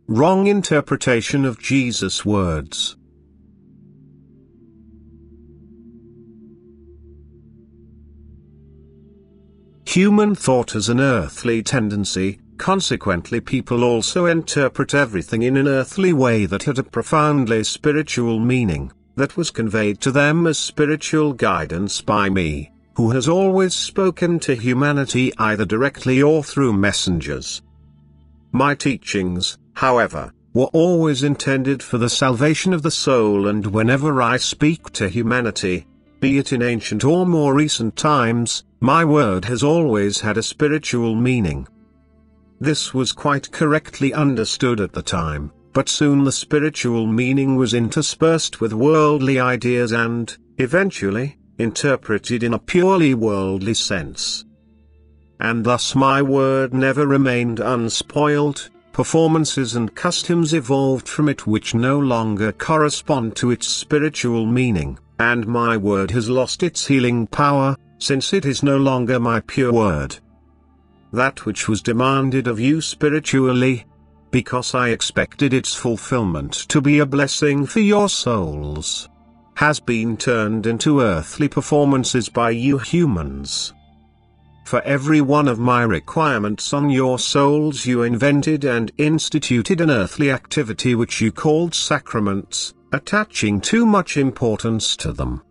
Wrong interpretation of Jesus' words. Human thought has an earthly tendency, consequently people also interpret everything in an earthly way that had a profoundly spiritual meaning, that was conveyed to them as spiritual guidance by me, who has always spoken to humanity either directly or through messengers. My teachings, however, were always intended for the salvation of the soul, and whenever I speak to humanity, be it in ancient or more recent times, my word has always had a spiritual meaning. This was quite correctly understood at the time, but soon the spiritual meaning was interspersed with worldly ideas and, eventually, interpreted in a purely worldly sense. And thus my word never remained unspoiled. Performances and customs evolved from it which no longer correspond to its spiritual meaning, and my word has lost its healing power, since it is no longer my pure word. That which was demanded of you spiritually, because I expected its fulfillment to be a blessing for your souls, has been turned into earthly performances by you humans. For every one of my requirements on your souls you invented and instituted an earthly activity which you called sacraments, attaching too much importance to them.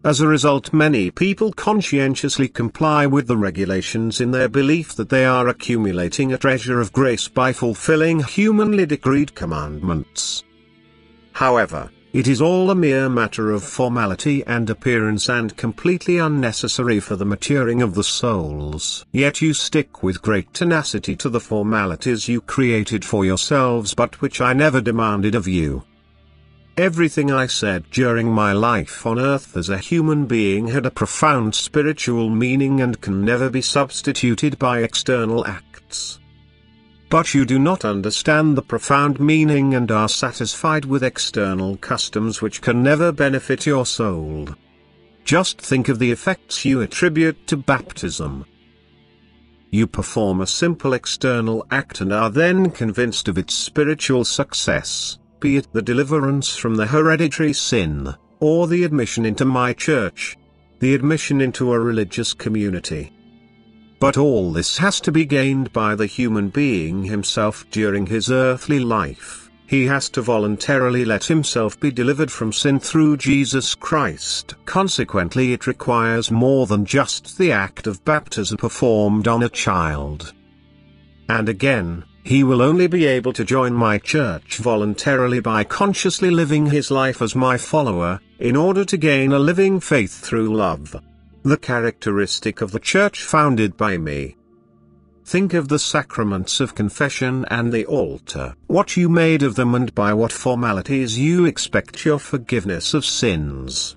As a result, many people conscientiously comply with the regulations in their belief that they are accumulating a treasure of grace by fulfilling humanly decreed commandments. However, it is all a mere matter of formality and appearance and completely unnecessary for the maturing of the souls. Yet you stick with great tenacity to the formalities you created for yourselves but which I never demanded of you. Everything I said during my life on earth as a human being had a profound spiritual meaning and can never be substituted by external acts. But you do not understand the profound meaning and are satisfied with external customs which can never benefit your soul. Just think of the effects you attribute to baptism. You perform a simple external act and are then convinced of its spiritual success, be it the deliverance from the hereditary sin, or the admission into my church, the admission into a religious community. But all this has to be gained by the human being himself during his earthly life. He has to voluntarily let himself be delivered from sin through Jesus Christ. Consequently, it requires more than just the act of baptism performed on a child. And again, he will only be able to join my church voluntarily by consciously living his life as my follower, in order to gain a living faith through love, the characteristic of the church founded by me. Think of the sacraments of confession and the altar, what you made of them and by what formalities you expect your forgiveness of sins.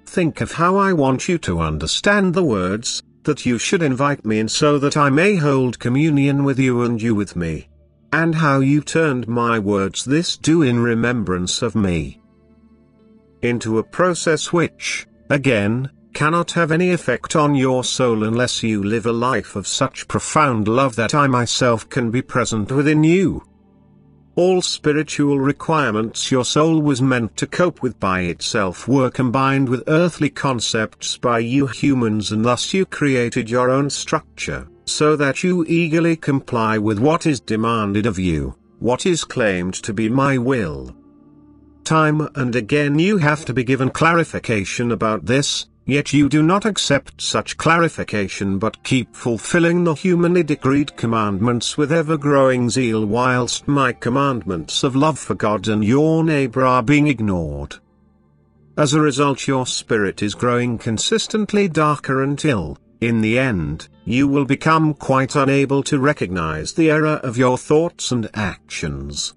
Think of how I want you to understand the words, that you should invite me in so that I may hold communion with you and you with me. And how you turned my words, this do in remembrance of me, into a process which, again, cannot have any effect on your soul unless you live a life of such profound love that I myself can be present within you. All spiritual requirements your soul was meant to cope with by itself were combined with earthly concepts by you humans, and thus you created your own structure, so that you eagerly comply with what is demanded of you, what is claimed to be my will. Time and again you have to be given clarification about this, yet you do not accept such clarification but keep fulfilling the humanly decreed commandments with ever-growing zeal, whilst my commandments of love for God and your neighbor are being ignored. As a result, your spirit is growing consistently darker until, in the end, you will become quite unable to recognize the error of your thoughts and actions.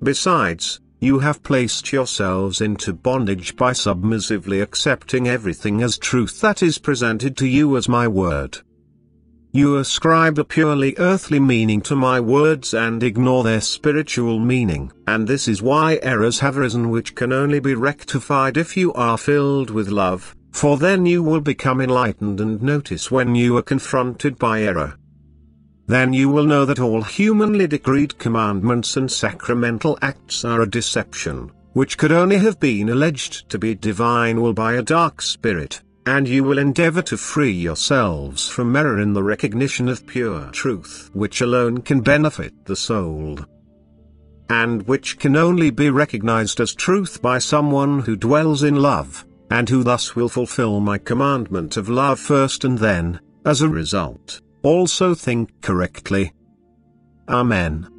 Besides, you have placed yourselves into bondage by submissively accepting everything as truth that is presented to you as my word. You ascribe a purely earthly meaning to my words and ignore their spiritual meaning, and this is why errors have arisen which can only be rectified if you are filled with love, for then you will become enlightened and notice when you are confronted by error. then you will know that all humanly decreed commandments and sacramental acts are a deception, which could only have been alleged to be divine will by a dark spirit, and you will endeavor to free yourselves from error in the recognition of pure truth, which alone can benefit the soul, and which can only be recognized as truth by someone who dwells in love, and who thus will fulfill my commandment of love first and then, as a result, also think correctly. Amen.